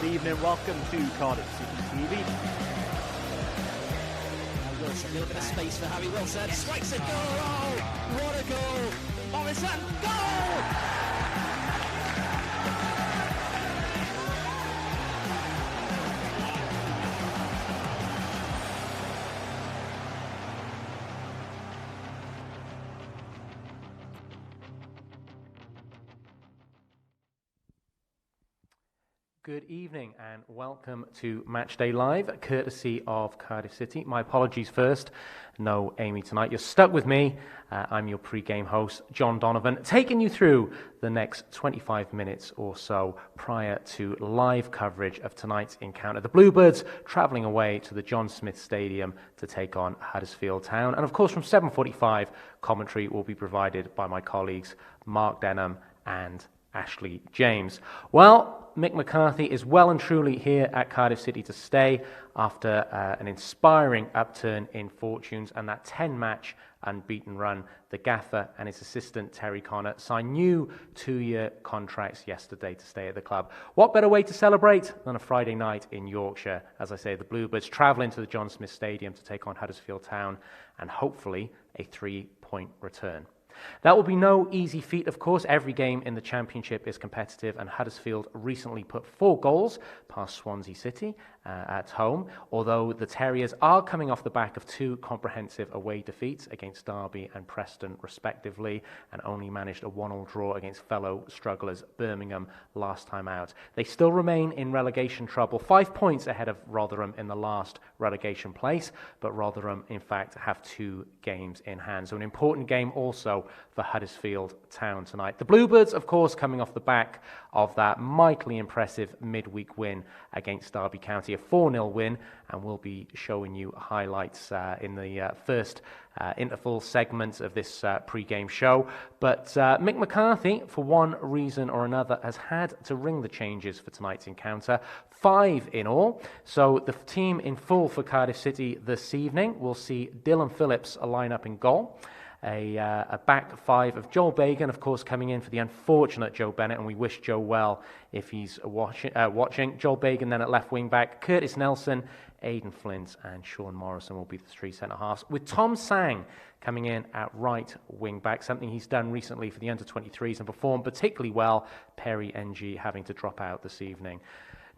good evening. Welcome to Cardiff City TV. Wilson, a little bit of space for Harry Wilson. Strikes it, goal! Oh, what a goal! Morrison, goal! Good evening and welcome to Matchday Live, courtesy of Cardiff City. My apologies first, no Amy tonight. You're stuck with me. I'm your pre-game host, John Donovan, taking you through the next 25 minutes or so prior to live coverage of tonight's encounter. The Bluebirds travelling away to the John Smith Stadium to take on Huddersfield Town. And of course from 7:45, commentary will be provided by my colleagues Mark Denham and Ashley James. Well, Mick McCarthy is well and truly here at Cardiff City to stay after an inspiring upturn in fortunes and that 10-match unbeaten run. The gaffer and his assistant Terry Connor signed new 2-year contracts yesterday to stay at the club. What better way to celebrate than a Friday night in Yorkshire? As I say, the Bluebirds travelling to the John Smith Stadium to take on Huddersfield Town and hopefully a 3-point return. That will be no easy feat, of course. Every game in the Championship is competitive, and Huddersfield recently put 4 goals past Swansea City at home, although the Terriers are coming off the back of 2 comprehensive away defeats against Derby and Preston, respectively, and only managed a 1-1 draw against fellow strugglers Birmingham last time out. They still remain in relegation trouble, 5 points ahead of Rotherham in the last relegation place, but Rotherham, in fact, have 2 games in hand. So an important game also for Huddersfield Town tonight. The Bluebirds, of course, coming off the back of that mightily impressive midweek win against Derby County, a 4-0 win, and we'll be showing you highlights in the first interval segment of this pre-game show. But Mick McCarthy, for one reason or another, has had to ring the changes for tonight's encounter. 5 in all. So the team in full for Cardiff City this evening will see Dylan Phillips line up in goal. A back 5 of Joel Bagan, of course, coming in for the unfortunate Joe Bennett, and we wish Joe well if he's watching. Joel Bagan then at left wing back, Curtis Nelson, Aidan Flint, and Sean Morrison will be the 3 centre-halves, with Tom Sang coming in at right wing back, something he's done recently for the under-23s and performed particularly well, Perry NG having to drop out this evening.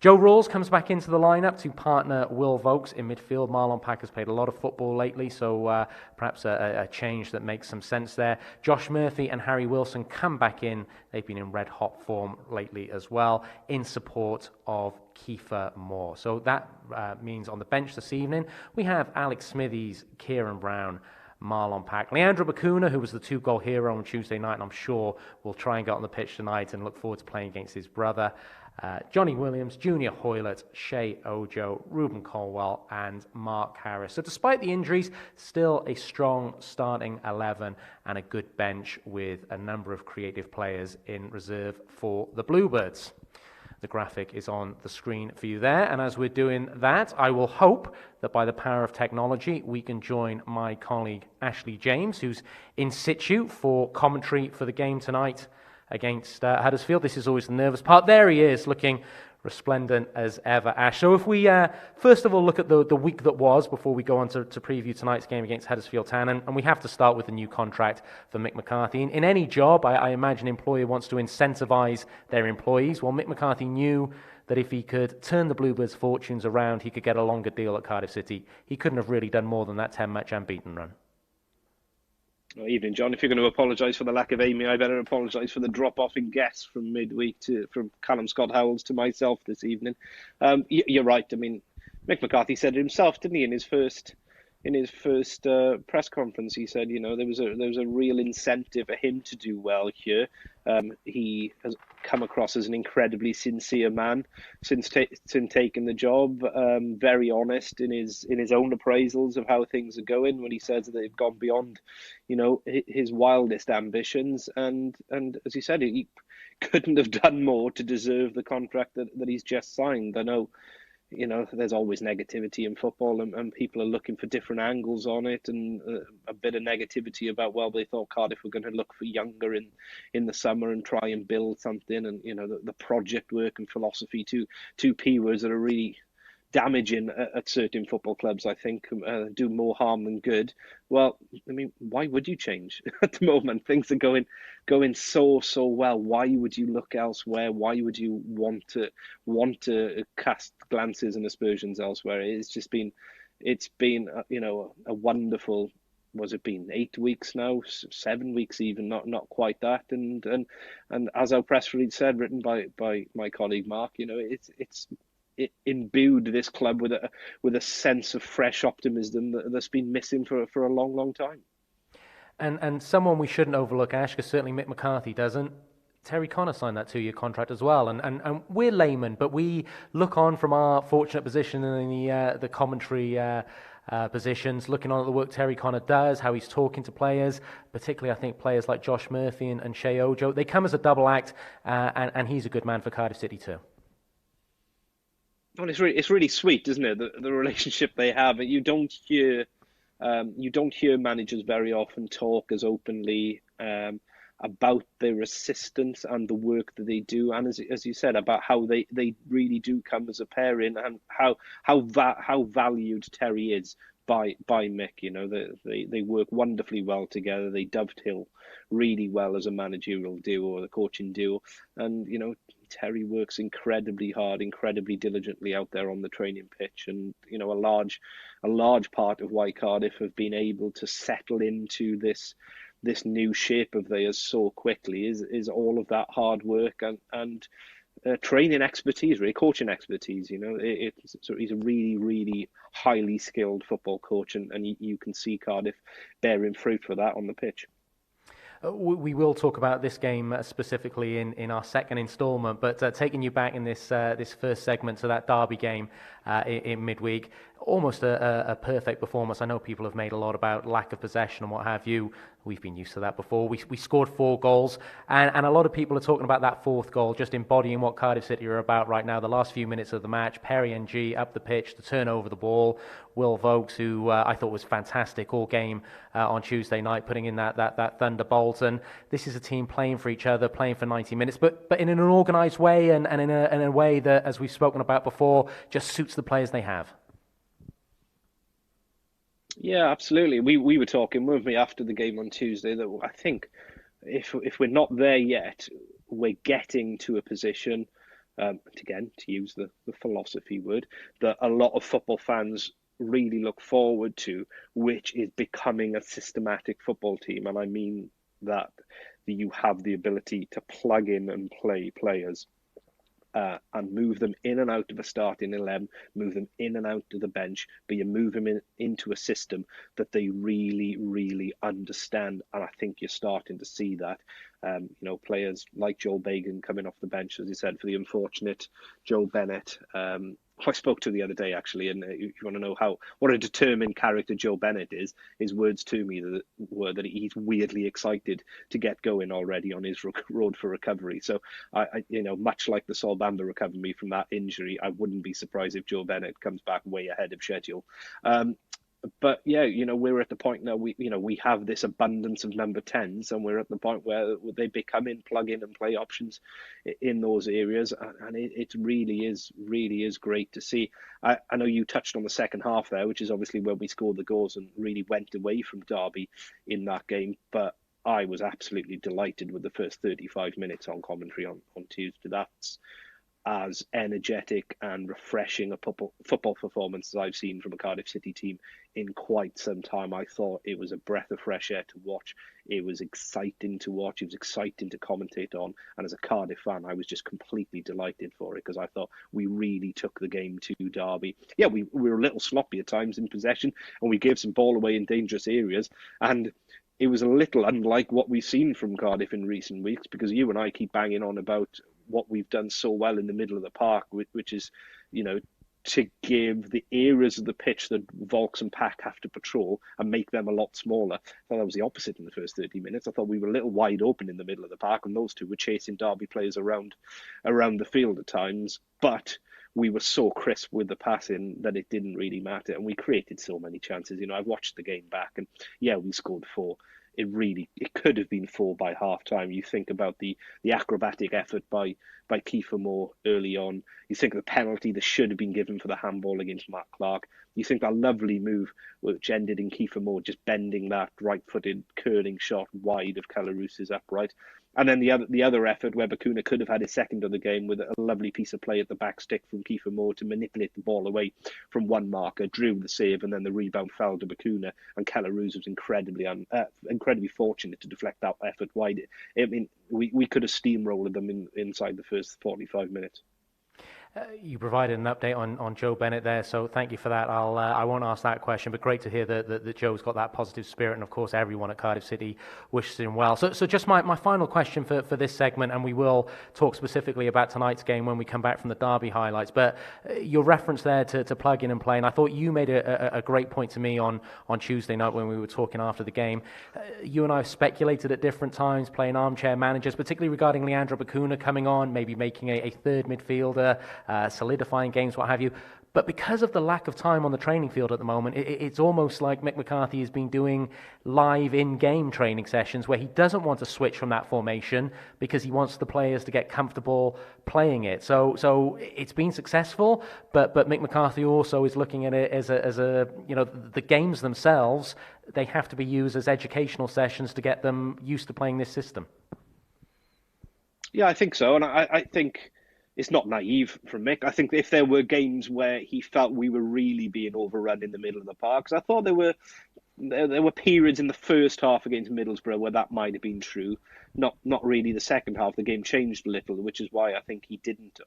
Joe Rawls comes back into the lineup to partner Will Vokes in midfield. Marlon Pack has played a lot of football lately, so perhaps a change that makes some sense there. Josh Murphy and Harry Wilson come back in. They've been in red-hot form lately as well, in support of Kiefer Moore. So that means on the bench this evening, we have Alex Smithies, Kieran Brown, Marlon Pack, Leandro Bacuna, who was the 2-goal hero on Tuesday night, and I'm sure will try and get on the pitch tonight and look forward to playing against his brother. Johnny Williams, Junior Hoylett, Shea Ojo, Ruben Colwell, and Mark Harris. So despite the injuries, still a strong starting 11 and a good bench with a number of creative players in reserve for the Bluebirds. The graphic is on the screen for you there, and as we're doing that, I will hope that by the power of technology, we can join my colleague Ashley James, who's in situ for commentary for the game tonight against Huddersfield. This is always the nervous part. There he is, looking resplendent as ever, Ash. So if we first of all look at the week that was before we go on to preview tonight's game against Huddersfield Town, and we have to start with the new contract for Mick McCarthy. In any job, I imagine an employer wants to incentivise their employees. Well, Mick McCarthy knew that if he could turn the Bluebirds' fortunes around, he could get a longer deal at Cardiff City. He couldn't have really done more than that 10-match unbeaten run. Well, evening, John. If you're going to apologise for the lack of Amy, I better apologise for the drop-off in guests from midweek from Callum Scott-Howells to myself this evening. You're right. I mean, Mick McCarthy said it himself, didn't he, in his first press conference? He said, you know, there was a real incentive for him to do well here. He has come across as an incredibly sincere man since taking the job. Very honest in his own appraisals of how things are going. When he says that they've gone beyond, you know, his wildest ambitions, and as he said, he couldn't have done more to deserve the contract that he's just signed. I know there's always negativity in football, and people are looking for different angles on it, and a bit of negativity about, well, they thought Cardiff were going to look for younger in the summer and try and build something, and the project work and philosophy, two P words that are really damaging at certain football clubs, I think, do more harm than good. Well, I mean, why would you change at the moment? Things are going so well. Why would you look elsewhere? Why would you want to cast glances and aspersions elsewhere? It's been a wonderful. Was it been 8 weeks now, 7 weeks even, not quite that, and as our press release said, written by my colleague Mark, it imbued this club with a sense of fresh optimism that's been missing for a long time. And someone we shouldn't overlook, Ash, because certainly Mick McCarthy doesn't. Terry Connor signed that 2-year contract as well, and we're laymen, but we look on from our fortunate position in the commentary positions, looking on at the work Terry Connor does, how he's talking to players, particularly I think players like Josh Murphy and Shea Ojo. They come as a double act, and he's a good man for Cardiff City too. Well, it's really sweet, isn't it? The relationship they have. You don't hear managers very often talk as openly about their assistants and the work that they do, and as you said, about how they really do come as a pairing, and how valued Terry is by Mick. They work wonderfully well together. They dovetail really well as a managerial duo or the coaching duo, and Terry works incredibly hard, incredibly diligently out there on the training pitch, and a large part of why Cardiff have been able to settle into this new shape of theirs so quickly is all of that hard work and training expertise, really coaching expertise. He's a really, really highly skilled football coach, and you can see Cardiff bearing fruit for that on the pitch. We will talk about this game specifically in our second instalment, but taking you back in this first segment to that Derby game in midweek, almost a perfect performance. I know people have made a lot about lack of possession and what have you. We've been used to that before. We scored 4 goals, and a lot of people are talking about that 4th goal, just embodying what Cardiff City are about right now. The last few minutes of the match, Perry NG up the pitch to turn over the ball. Will Vokes, who I thought was fantastic all game on Tuesday night, putting in that thunderbolt. And this is a team playing for each other, playing for 90 minutes, but in an organised way and in a way that, as we've spoken about before, just suits the players they have. Yeah, absolutely. We were talking, weren't we, after the game on Tuesday, that I think if we're not there yet, we're getting to a position, again, to use the philosophy word, that a lot of football fans really look forward to, which is becoming a systematic football team. And I mean that you have the ability to plug in and play players and move them in and out of a starting 11, move them in and out of the bench, but you move them into a system that they really, really understand. And I think you're starting to see that. Players like Joel Bagan coming off the bench, as you said, for the unfortunate Joe Bennett. I spoke to the other day, actually, and if you want to know what a determined character Joe Bennett is, his words to me were that he's weirdly excited to get going already on his road for recovery. So, much like the Sol Bamba recovery from that injury, I wouldn't be surprised if Joe Bennett comes back way ahead of schedule. But yeah, we're at the point now. We have this abundance of number 10s, and we're at the point where they become plug in and play options in those areas, and it really is great to see. I know you touched on the second half there, which is obviously when we scored the goals and really went away from Derby in that game. But I was absolutely delighted with the first 35 minutes on commentary on Tuesday. That's as energetic and refreshing a football performance as I've seen from a Cardiff City team in quite some time. I thought it was a breath of fresh air to watch. It was exciting to watch. It was exciting to commentate on. And as a Cardiff fan, I was just completely delighted for it, because I thought we really took the game to Derby. Yeah, we were a little sloppy at times in possession, and we gave some ball away in dangerous areas. And it was a little unlike what we've seen from Cardiff in recent weeks, because you and I keep banging on about what we've done so well in the middle of the park, which is, to give the areas of the pitch that Volks and Pack have to patrol and make them a lot smaller. I thought that was the opposite in the first 30 minutes. I thought we were a little wide open in the middle of the park, and those two were chasing Derby players around the field at times. But we were so crisp with the passing that it didn't really matter, and we created so many chances. I've watched the game back, and yeah, we scored 4. It could have been 4 by half time. You think about the acrobatic effort by Kiefer Moore early on. You think of the penalty that should have been given for the handball against Matt Clark. You think that lovely move which ended in Kiefer Moore just bending that right-footed curling shot wide of Calaruse's upright. And then the other effort where Bacuna could have had his second of the game with a lovely piece of play at the back stick from Kiefer Moore to manipulate the ball away from one marker, drew the save, and then the rebound fell to Bacuna, and Calaruse was incredibly fortunate to deflect that effort wide. I mean, we could have steamrolled them inside the first 45 minutes. You provided an update on Joe Bennett there, so thank you for that. I won't ask that question, but great to hear that Joe's got that positive spirit, and of course everyone at Cardiff City wishes him well. So just my final question for this segment, and we will talk specifically about tonight's game when we come back from the Derby highlights, but your reference there to plug in and play, and I thought you made a great point to me on Tuesday night when we were talking after the game. You and I have speculated at different times, playing armchair managers, particularly regarding Leandro Bacuna coming on, maybe making a third midfielder, solidifying games, what have you. But because of the lack of time on the training field at the moment, it's almost like Mick McCarthy has been doing live in-game training sessions where he doesn't want to switch from that formation because he wants the players to get comfortable playing it. So it's been successful, but Mick McCarthy also is looking at it as a the games themselves, they have to be used as educational sessions to get them used to playing this system. Yeah, I think so, and I think it's not naive from Mick. I think if there were games where he felt we were really being overrun in the middle of the park, because I thought there were periods in the first half against Middlesbrough where that might have been true. Not really the second half. The game changed a little, which is why I think he didn't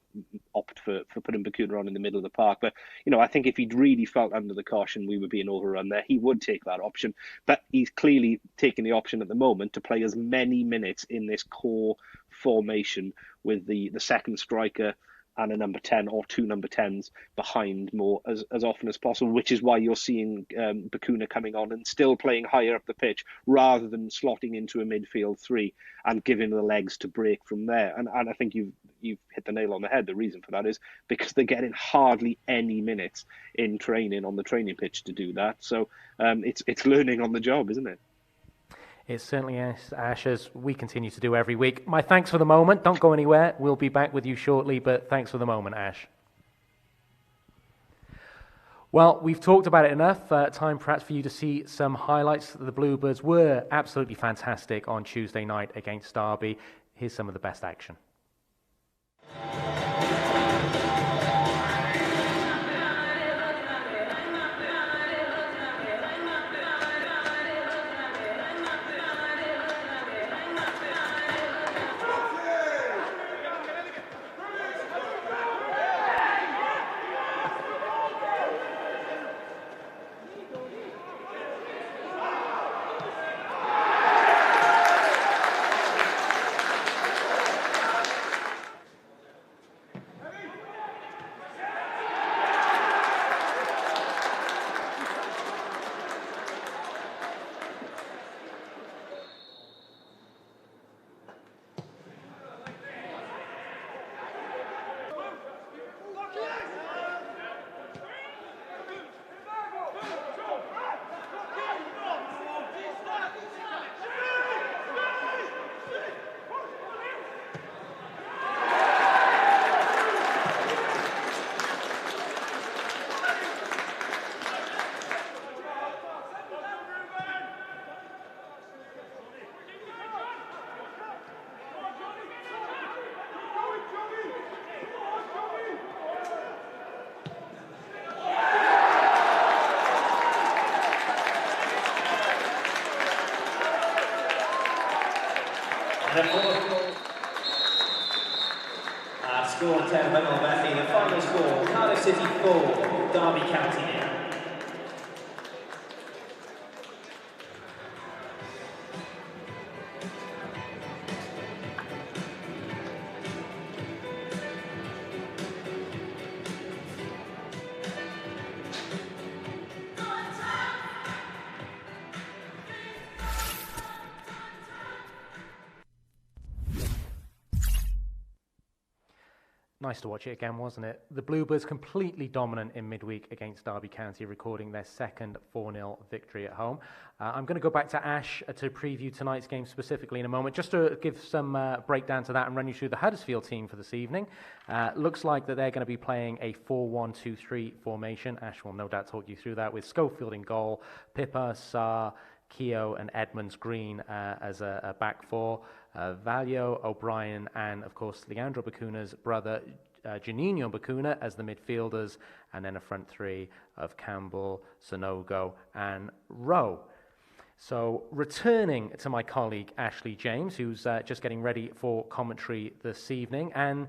opt for putting Bacuna on in the middle of the park. But, I think if he'd really felt under the caution we were being overrun there, he would take that option. But he's clearly taking the option at the moment to play as many minutes in this core formation with the second striker and a number 10 or 2 number 10s behind more as often as possible, which is why you're seeing Bacuna coming on and still playing higher up the pitch rather than slotting into a midfield 3 and giving the legs to break from there. And I think you've hit the nail on the head. The reason for that is because they're getting hardly any minutes in training on the training pitch to do that. So it's learning on the job, isn't it? It certainly is, Ash, as we continue to do every week. My thanks for the moment. Don't go anywhere. We'll be back with you shortly, but thanks for the moment, Ash. Well, we've talked about it enough. Time perhaps for you to see some highlights. The Bluebirds were absolutely fantastic on Tuesday night against Derby. Here's some of the best action. Score 10 Benal Bethy. The final score, Cardiff City 4, Derby County 0. Nice to watch it again, wasn't it? The Bluebirds completely dominant in midweek against Derby County, recording their second 4-0 victory at home. I'm going to go back to Ash to preview tonight's game specifically in a moment, just to give some breakdown to that and run you through the Huddersfield team for this evening. Looks like that they're going to be playing a 4-1-2-3 formation. Ash will no doubt talk you through that, with Schofield in goal, Pippa, Sarr, Keogh and Edmonds Green as a back four, Valio, O'Brien, and of course Leandro Bacuna's brother Juninho Bacuna as the midfielders, and then a front three of Campbell, Sonogo, and Rowe. So returning to my colleague Ashley James, who's just getting ready for commentary this evening, and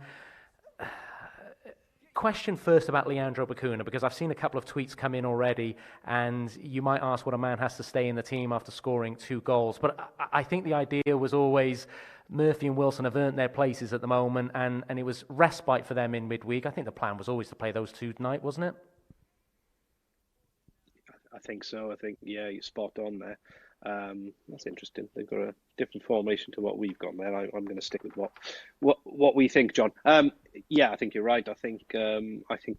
question first about Leandro Bacuna, because I've seen a couple of tweets come in already, and you might ask what a man has to stay in the team after scoring 2 goals. But I think the idea was always Murphy and Wilson have earned their places at the moment, and it was respite for them in midweek. I think the plan was always to play those two tonight, wasn't it? I think so. I think, yeah, you're spot on there. That's interesting. They've got a different formation to what we've got there. I'm going to stick with what we think, John. Yeah, I think you're right. I think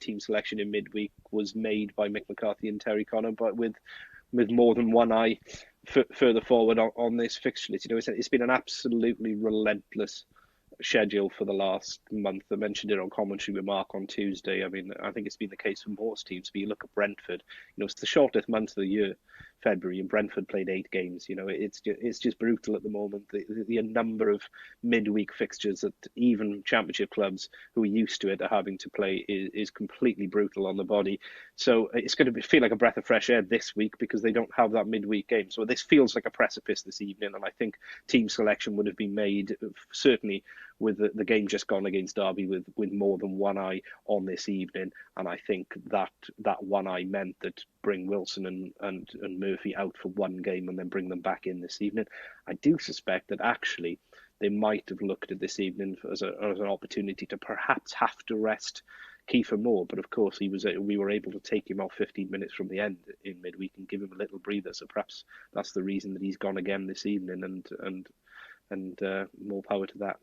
team selection in midweek was made by Mick McCarthy and Terry Connor, but with more than one eye further forward on this fixture list. You know, it's been an absolutely relentless schedule for the last month. I mentioned it on commentary with Mark on Tuesday. I mean, I think it's been the case for most teams. But you look at Brentford, you know, it's the shortest month of the year, February, and Brentford played 8 games. You know, it's just brutal at the moment. The number of midweek fixtures that even Championship clubs who are used to it are having to play is completely brutal on the body. So it's going to feel like a breath of fresh air this week because they don't have that midweek game. So this feels like a precipice this evening, and I think team selection would have been made certainly with the game just gone against Derby with more than one eye on this evening. And I think that one eye meant that bring Wilson and Murphy out for one game and then bring them back in this evening. I do suspect that actually they might have looked at this evening as an opportunity to perhaps have to rest Kiefer Moore, but of course we were able to take him off 15 minutes from the end in midweek and give him a little breather. So perhaps that's the reason that he's gone again this evening, and more power to that.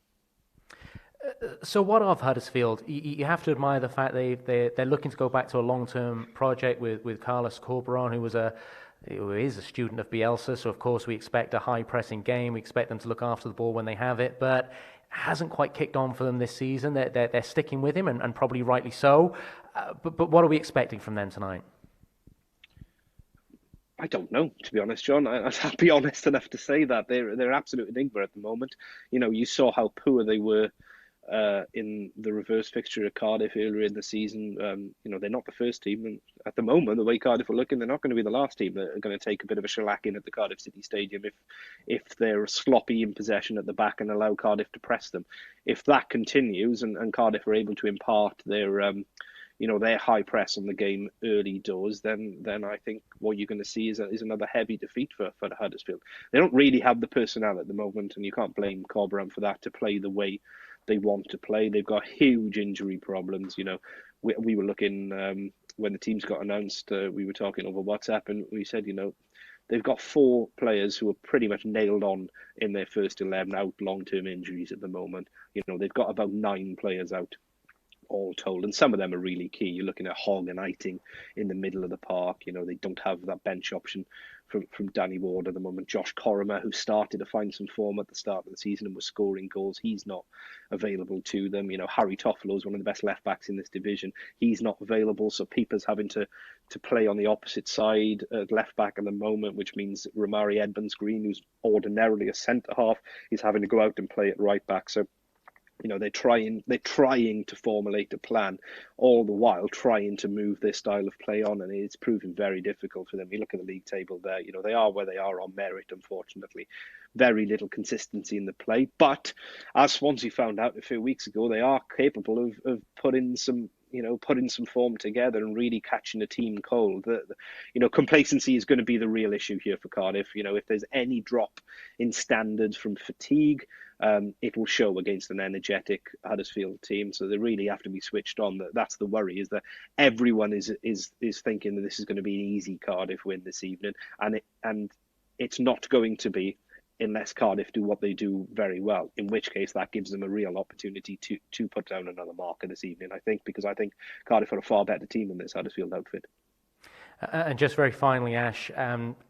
So what of Huddersfield? You have to admire the fact they're looking to go back to a long-term project with Carlos Corberan, who is a student of Bielsa. So of course we expect a high-pressing game. We expect them to look after the ball when they have it, but hasn't quite kicked on for them this season. They're sticking with him, and probably rightly so. But what are we expecting from them tonight? I don't know, to be honest, John. I'll be honest enough to say that they're absolute enigma at the moment. You know, you saw how poor they were in the reverse fixture at Cardiff earlier in the season. You know, they're not the first team, and at the moment, the way Cardiff are looking, they're not going to be the last team that are going to take a bit of a shellacking at the Cardiff City Stadium if they're sloppy in possession at the back and allow Cardiff to press them. If that continues and Cardiff are able to impart their their high press on the game early doors, then I think what you're going to see is another heavy defeat for Huddersfield. They don't really have the personnel at the moment, and you can't blame Corberan for that, to play the way they want to play. They've got huge injury problems. You know, we were looking when the teams got announced. We were talking over WhatsApp, and we said, you know, they've got 4 players who are pretty much nailed on in their first 11 out, long-term injuries at the moment. You know, they've got about 9 players out all told, and some of them are really key. You're looking at Hogg and Eiting in the middle of the park. You know, they don't have that bench option from Danny Ward at the moment. Josh Corrimer, who started to find some form at the start of the season and was scoring goals, he's not available to them. You know, Harry Toffolo is one of the best left backs in this division. He's not available, so Pieper's having to play on the opposite side at left back at the moment, which means Romari Edmonds Green, who's ordinarily a centre half, is having to go out and play at right back. So, you know, they're trying to formulate a plan, all the while trying to move their style of play on, and it's proving very difficult for them. You look at the league table there, you know, they are where they are on merit, unfortunately. Very little consistency in the play, but as Swansea found out a few weeks ago, they are capable of putting some form together and really catching a team cold. Complacency is going to be the real issue here for Cardiff. You know, if there's any drop in standards from fatigue, it will show against an energetic Huddersfield team. So they really have to be switched on. That's the worry, is that everyone is thinking that this is going to be an easy Cardiff win this evening, and it's not going to be. unless Cardiff do what they do very well, in which case that gives them a real opportunity to put down another marker this evening, I think, because I think Cardiff are a far better team than this Huddersfield outfit. And just very finally, Ash,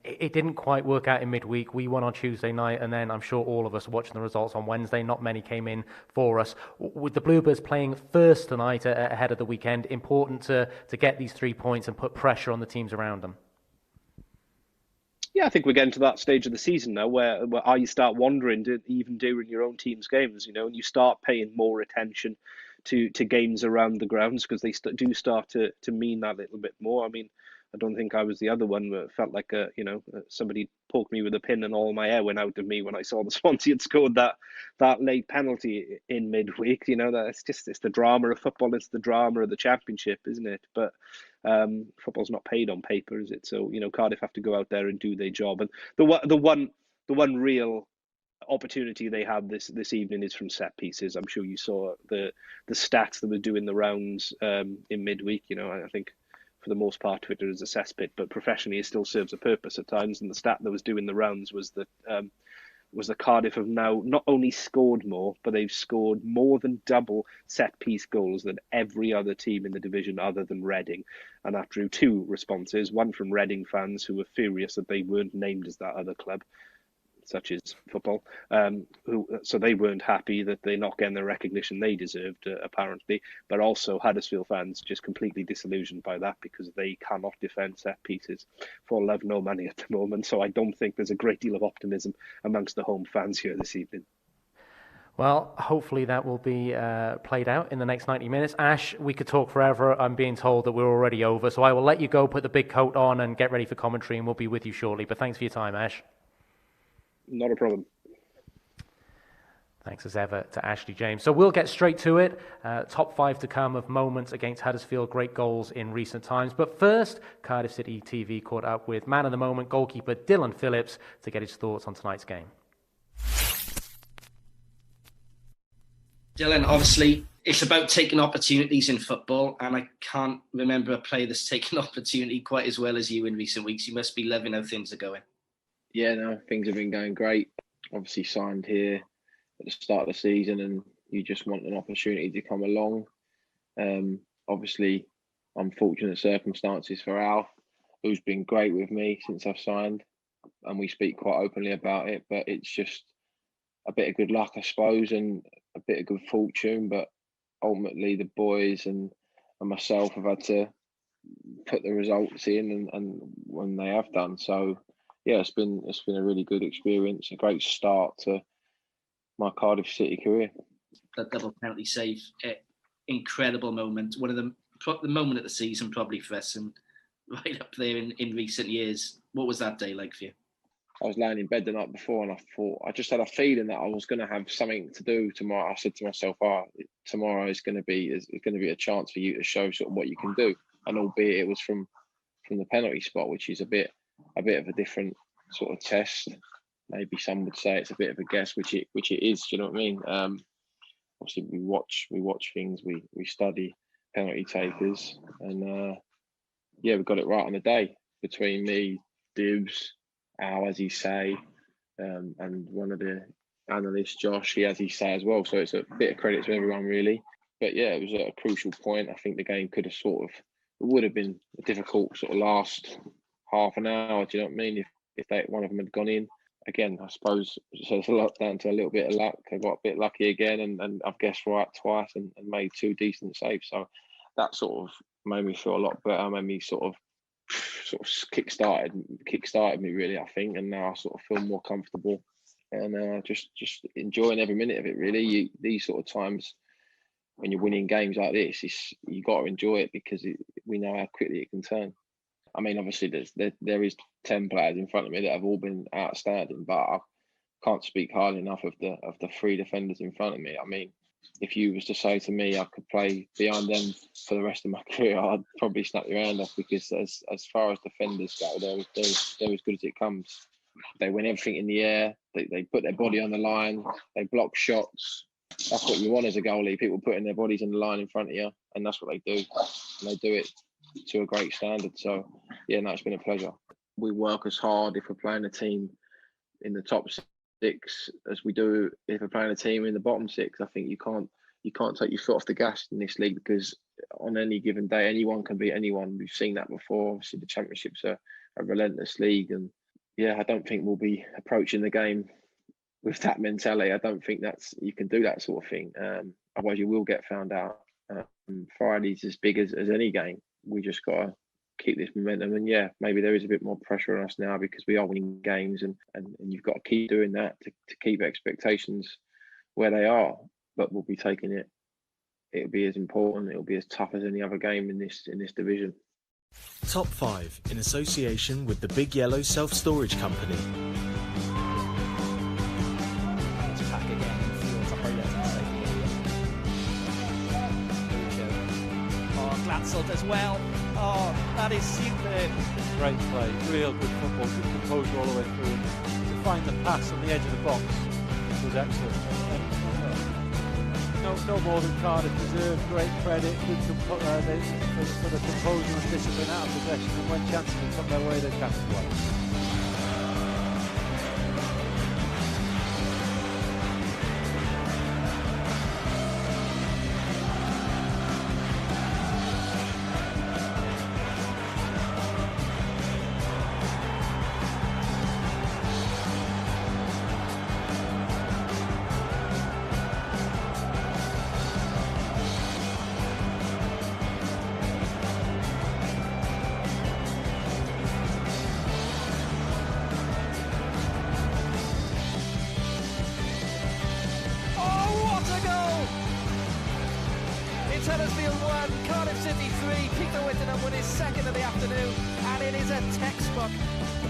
it didn't quite work out in midweek. We won on Tuesday night, and then I'm sure all of us watching the results on Wednesday, not many came in for us. With the Bluebirds playing first tonight ahead of the weekend, important to get these 3 points and put pressure on the teams around them. Yeah, I think we're getting to that stage of the season now where you start wondering, even during your own team's games, and you start paying more attention to games around the grounds, because they do start to mean that little bit more. I mean, I don't think I was the other one where it felt like somebody poked me with a pin and all my hair went out of me when I saw the Swansea had scored that late penalty in midweek. It's the drama of football. It's the drama of the Championship, isn't it? But football's not paid on paper, is it? So Cardiff have to go out there and do their job. And the one real opportunity they have this evening is from set pieces. I'm sure you saw the stats that were doing the rounds in midweek. I think for the most part Twitter is a cesspit, but professionally it still serves a purpose at times. And the stat that was doing the rounds was that Cardiff have now not only scored more, but they've scored more than double set piece goals than every other team in the division other than Reading. And that drew two responses, one from Reading fans who were furious that they weren't named as that other club, such as football, so they weren't happy that they're not getting the recognition they deserved, apparently, but also Huddersfield fans just completely disillusioned by that because they cannot defend set pieces for love nor money at the moment. So I don't think there's a great deal of optimism amongst the home fans here this evening. Well, hopefully that will be played out in the next 90 minutes. Ash, we could talk forever. I'm being told that we're already over, so I will let you go, put the big coat on and get ready for commentary, and we'll be with you shortly. But thanks for your time, Ash. Not a problem. Thanks as ever to Ashley James. So we'll get straight to it. Top 5 to come of moments against Huddersfield. Great goals in recent times. But first, Cardiff City TV caught up with man of the moment goalkeeper Dylan Phillips to get his thoughts on tonight's game. Dylan, obviously, it's about taking opportunities in football, and I can't remember a player that's taken opportunity quite as well as you in recent weeks. You must be loving how things are going. Yeah, no, things have been going great. Obviously signed here at the start of the season, and you just want an opportunity to come along. Obviously, unfortunate circumstances for Al, who's been great with me since I've signed, and we speak quite openly about it, but it's just a bit of good luck, I suppose, and a bit of good fortune. But ultimately, the boys and myself have had to put the results in, and when they have done. So yeah, it's been a really good experience, a great start to my Cardiff City career. That double penalty save, incredible moment. One of the moment of the season probably for us, and right up there in recent years. What was that day like for you? I was laying in bed the night before, and I just had a feeling that I was going to have something to do tomorrow. I said to myself, tomorrow is going to be a chance for you to show sort of what you can do. And albeit it was from the penalty spot, which is a bit of a different sort of test. Maybe some would say it's a bit of a guess, which it is. Do you know what I mean? Obviously, we watch things, we study penalty takers, and we got it right on the day between me, Dibs, Al, as he say, and one of the analysts, Josh, he as he say as well. So it's a bit of credit to everyone, really. But yeah, it was a crucial point. I think the game could have it would have been a difficult sort of last half an hour. Do you know what I mean? If one of them had gone in. Again, I suppose so it's a lot down to a little bit of luck. I got a bit lucky again, and I've guessed right twice and made two decent saves. So that sort of made me feel a lot better. Made me sort of kick-started me really, I think, and now I sort of feel more comfortable and just enjoying every minute of it. Really, these sort of times when you're winning games like this, you got to enjoy it because we know how quickly it can turn. I mean, obviously, there is 10 players in front of me that have all been outstanding, but I can't speak highly enough of the three defenders in front of me. I mean, if you was to say to me I could play behind them for the rest of my career, I'd probably snap your hand off because as far as defenders go, they're as good as it comes. They win everything in the air. They put their body on the line. They block shots. That's what you want as a goalie. People putting their bodies on the line in front of you, and that's what they do. And they do it to a great standard. So, yeah, no, it's been a pleasure. We work as hard if we're playing a team in the top six as we do if we're playing a team in the bottom six. I think you can't take your foot off the gas in this league, because on any given day anyone can beat anyone. We've seen that before. Obviously the Championship's a relentless league, and I don't think we'll be approaching the game with that mentality. I don't think you can do that sort of thing. Otherwise you will get found out. Friday's as big as any game. We just got to keep this momentum, and maybe there is a bit more pressure on us now because we are winning games, and you've got to keep doing that to keep expectations where they are. But we'll be taking it. It'll be as important. It'll be as tough as any other game in this division. Top 5 in association with the Big Yellow Self-Storage Company. It's back again. Feels like Glatzel as well. Oh, that is superb. Great play, real good football, good composure all the way through. To find the pass on the edge of the box was excellent. No more than Cardiff deserve. Great credit, good for the composure and discipline out of possession, and when chances have come their way, they capitalised. Huddersfield 1, Cardiff City 3, Peter Whittingham with his second of the afternoon, and it is a textbook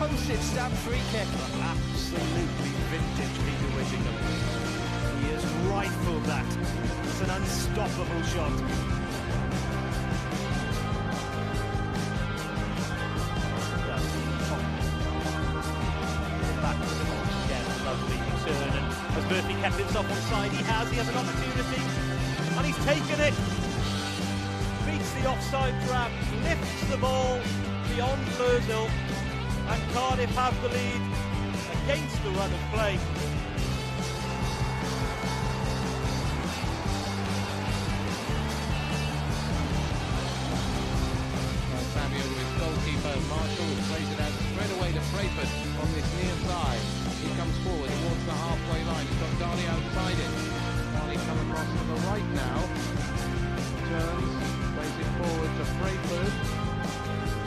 postage stamp free kick. Absolutely vintage Peter Whittingham. He has rifled that. It's an unstoppable shot. Back to the ball again, lovely return, and has Murphy kept himself on side? He has an opportunity, and he's taken it. Beats the offside trap, lifts the ball beyond Lurzel, and Cardiff have the lead against the run of play. Fabio with goalkeeper Marshall, who plays it out straight away to Freyford on this near side. He comes forward towards the halfway line. He's got Darley outside it. Darley coming across to the right now. Turns, plays it forward to Freyford.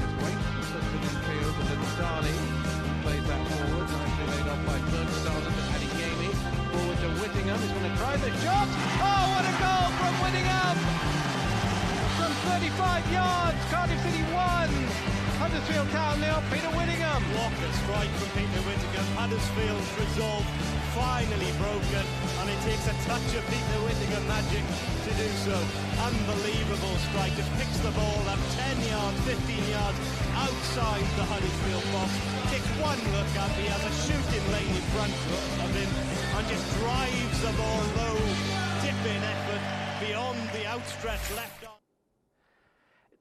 Just waits, puts it in field to little Darley. Plays that forward, nicely laid off by Bergstad and Adeyemi. Forward to Whittingham, he's going to try the shot. Oh, what a goal from Whittingham! From 35 yards, Cardiff City 1. Huddersfield Town nil, Peter Whittingham. What a strike from Peter Whittingham. Huddersfield's resolve finally broken, and it takes a touch of Peter Whittingham magic to do so. Unbelievable strike. Just picks the ball up 10 yards, 15 yards outside the Huddersfield box. Takes one look up, he has a shooting lane in front of him, and just drives the ball low, tipping effort beyond the outstretched left arm.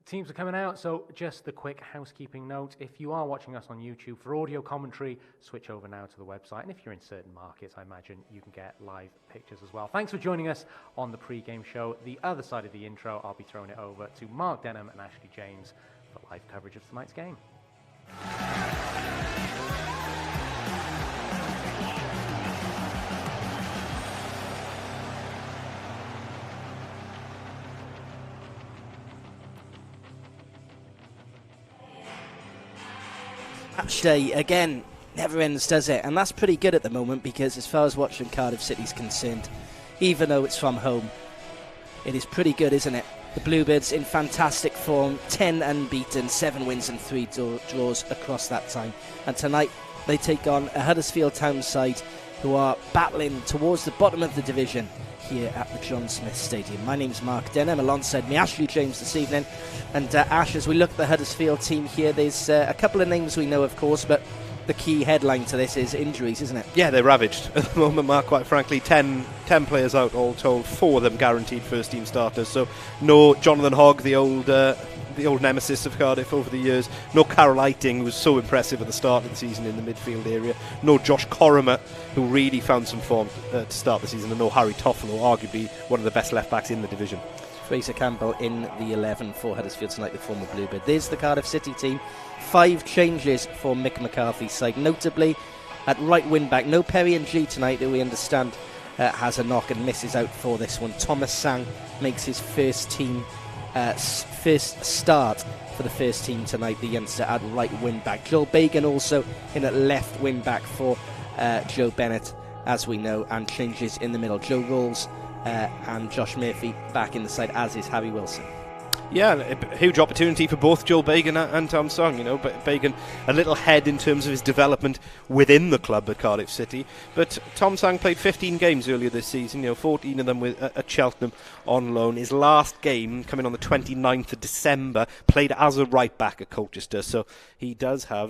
Teams are coming out, so just the quick housekeeping note. If you are watching us on YouTube for audio commentary, switch over now to the website. And if you're in certain markets, I imagine you can get live pictures as well. Thanks for joining us on the pre-game show. The other side of the intro, I'll be throwing it over to Mark Denham and Ashley James for live coverage of tonight's game. Matchday, again, never ends, does it? And that's pretty good at the moment, because as far as watching Cardiff City's concerned, even though it's from home, it is pretty good, isn't it? The Bluebirds in fantastic form, 10 unbeaten, 7 wins and 3 draws across that time. And tonight they take on a Huddersfield Town side who are battling towards the bottom of the division here at the John Smith Stadium. My name's Mark Denham, alongside me Ashley James this evening. And Ash, as we look at the Huddersfield team here, there's a couple of names we know, of course, but the key headline to this is injuries, isn't it? Yeah, they're ravaged at the moment, Mark, quite frankly. 10 players out all told, 4 of them guaranteed first team starters. So no Jonathan Hogg, the the old nemesis of Cardiff over the years. No Carol Eiting, who was so impressive at the start of the season in the midfield area. No Josh Corrimer, who really found some form to start the season. And no Harry Toffolo, arguably one of the best left-backs in the division. Fraser Campbell in the 11 for Huddersfield tonight, the former Bluebird. There's the Cardiff City team. 5 changes for Mick McCarthy's side, notably at right wing-back. No Perry and G tonight, that we understand has a knock and misses out for this one. Thomas Sang makes his first start for the first team tonight, the youngster at right wing-back. Joel Bagan also in at left wing-back for Joe Bennett, as we know, and changes in the middle. Joe Rawls and Josh Murphy back in the side, as is Harry Wilson. Yeah, a huge opportunity for both Joel Bagan and Tom Sung. But Bagan a little ahead in terms of his development within the club at Cardiff City. But Tom Sung played 15 games earlier this season, 14 of them at Cheltenham on loan. His last game, coming on the 29th of December, played as a right back at Colchester. So he does have